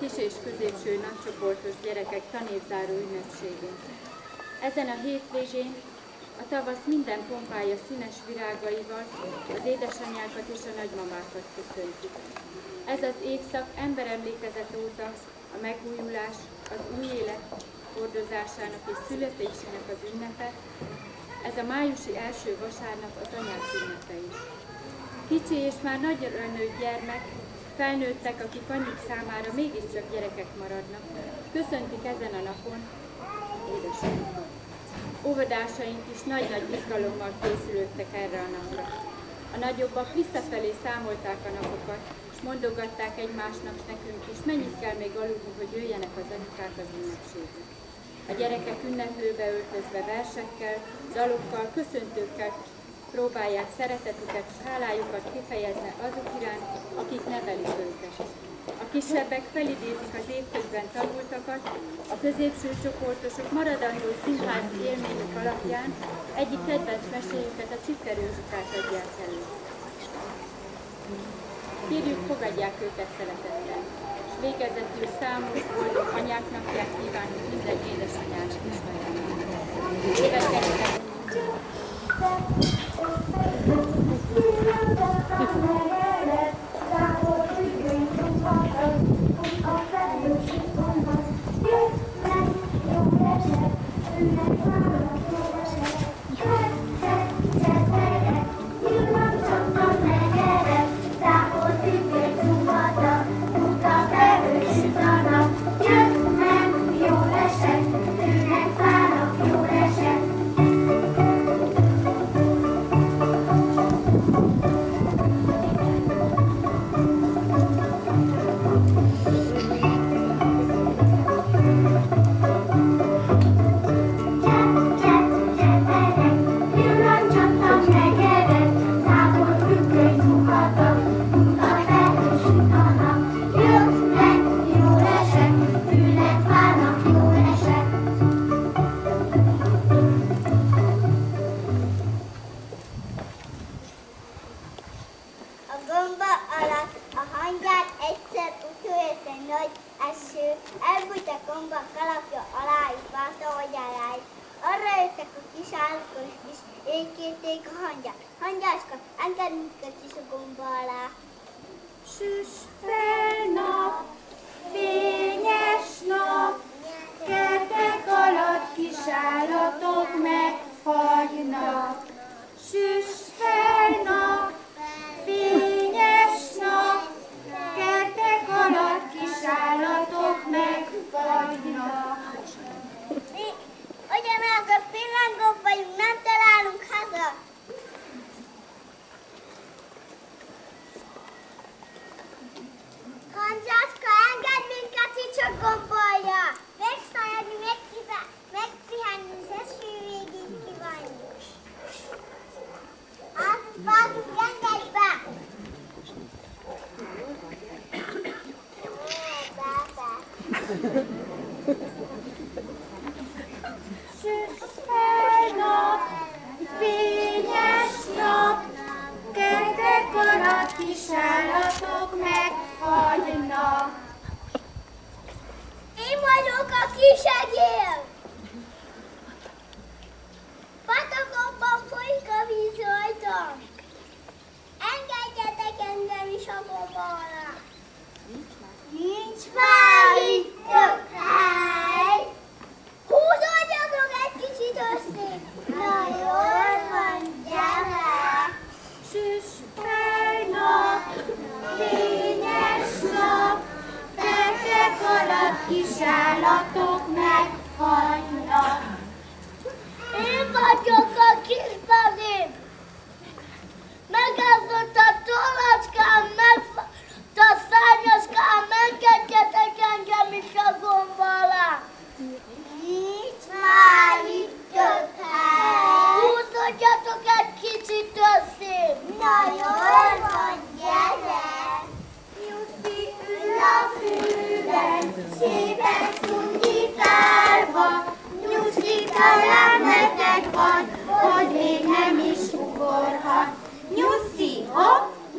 kis és középső nagycsoportos gyerekek tanévzáró ünnepségén. Ezen a hétvégén a tavasz minden pompája színes virágaival az édesanyákat és a nagymamákat köszöntjük. Ez az évszak emberemlékezet óta a megújulás, az új élet hordozásának és születésének az ünnepe, ez a májusi első vasárnap az anyák ünnepe is. Kicsi és már nagyra nőtt gyermek, felnőttek, akik anyjuk számára mégiscsak gyerekek maradnak, köszöntik ezen a napon édesanyjukat. Óvodásaink is nagy-nagy izgalommal készülődtek erre a napra. A nagyobbak visszafelé számolták a napokat, és mondogatták egymásnak, nekünk is, mennyit kell még aludni, hogy jöjjenek az anyukák az ünnepségre. A gyerekek ünneplőbe öltözve versekkel, dalokkal, köszöntőkkel próbálják szeretetüket és hálájukat kifejezni azok iránt, akik nevelik őket. A kisebbek felidézik az évközben tanultakat, a középső csoportosok maradandó színházi élményük alapján egyik kedvenc meséjüket, a Csipkerőzsukát adják elő. Kérjük, fogadják őket szeretettel, és végezetül számos boldog anyák napját kívánjuk minden édesanyás kismerőnek. Évekedjenek!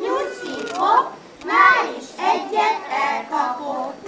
Nyuszi, hopp, már is egyet elkapott.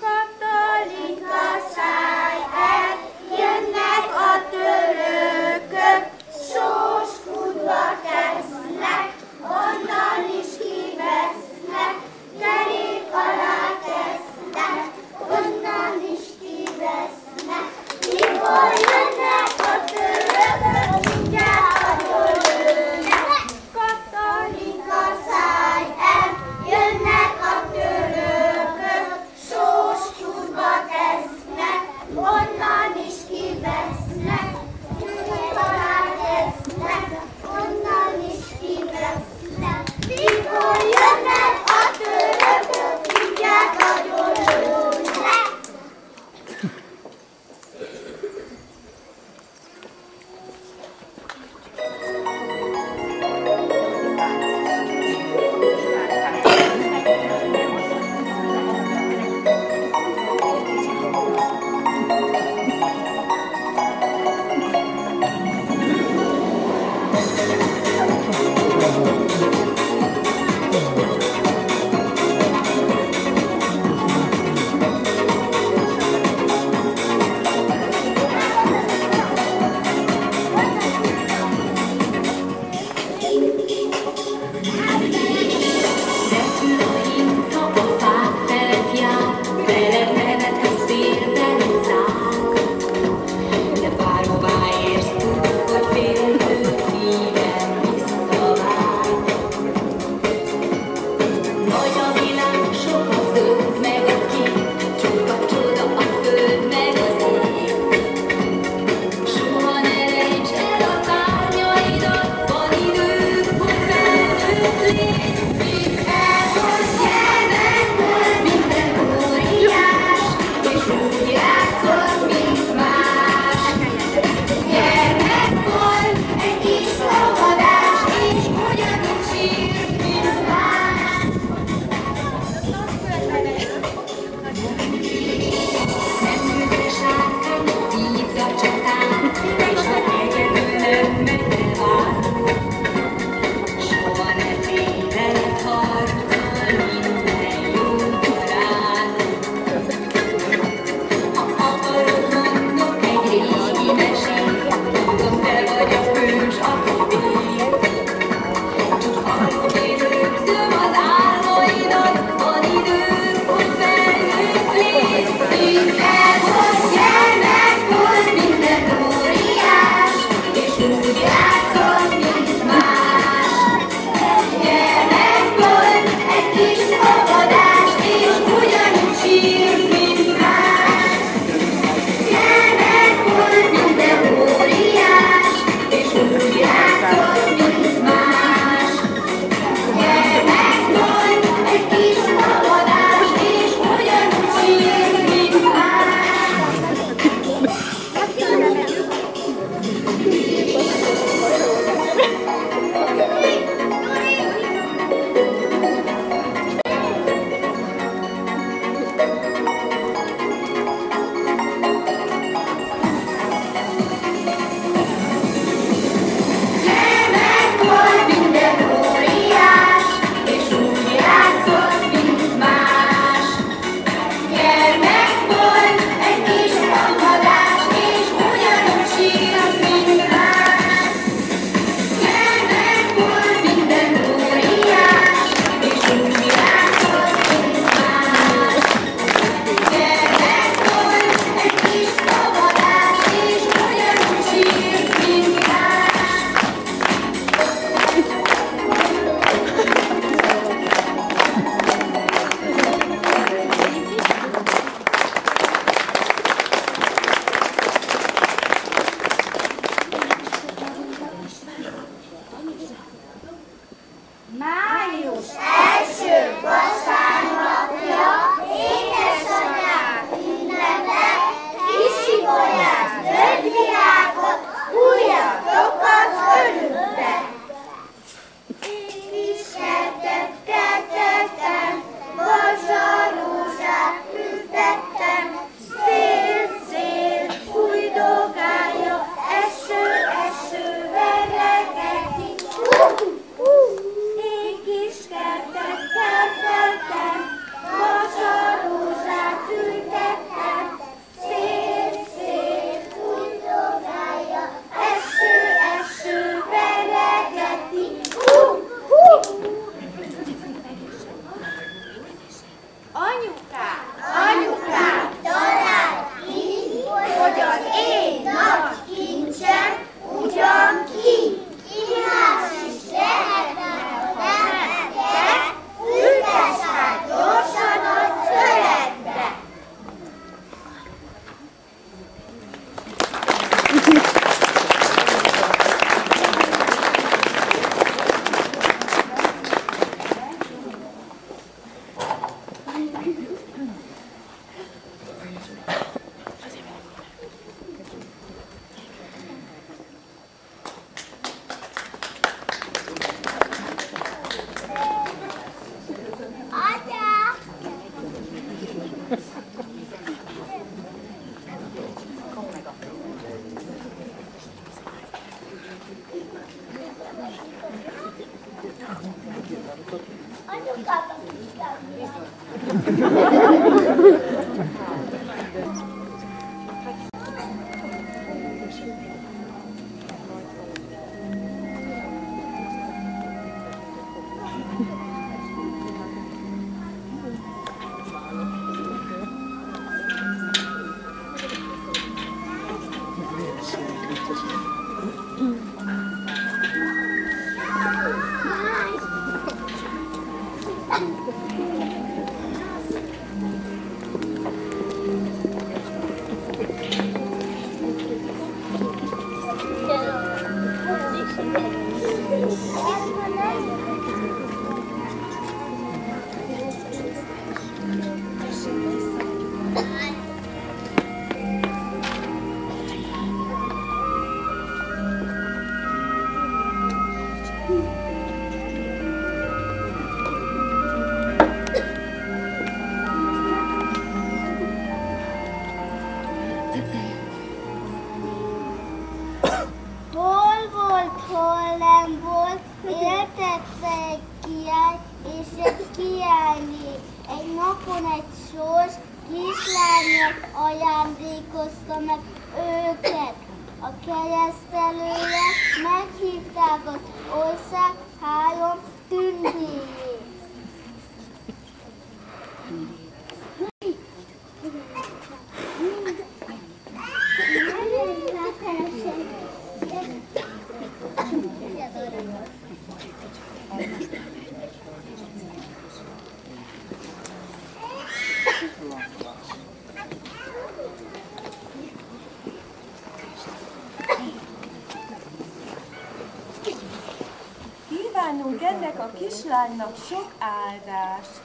Katalin, szállj el, jönnek Ajándékozta meg őket. A keresztelőre meghívták az ország 3 tündérét. Kívánunk ennek a kislánynak sok áldást.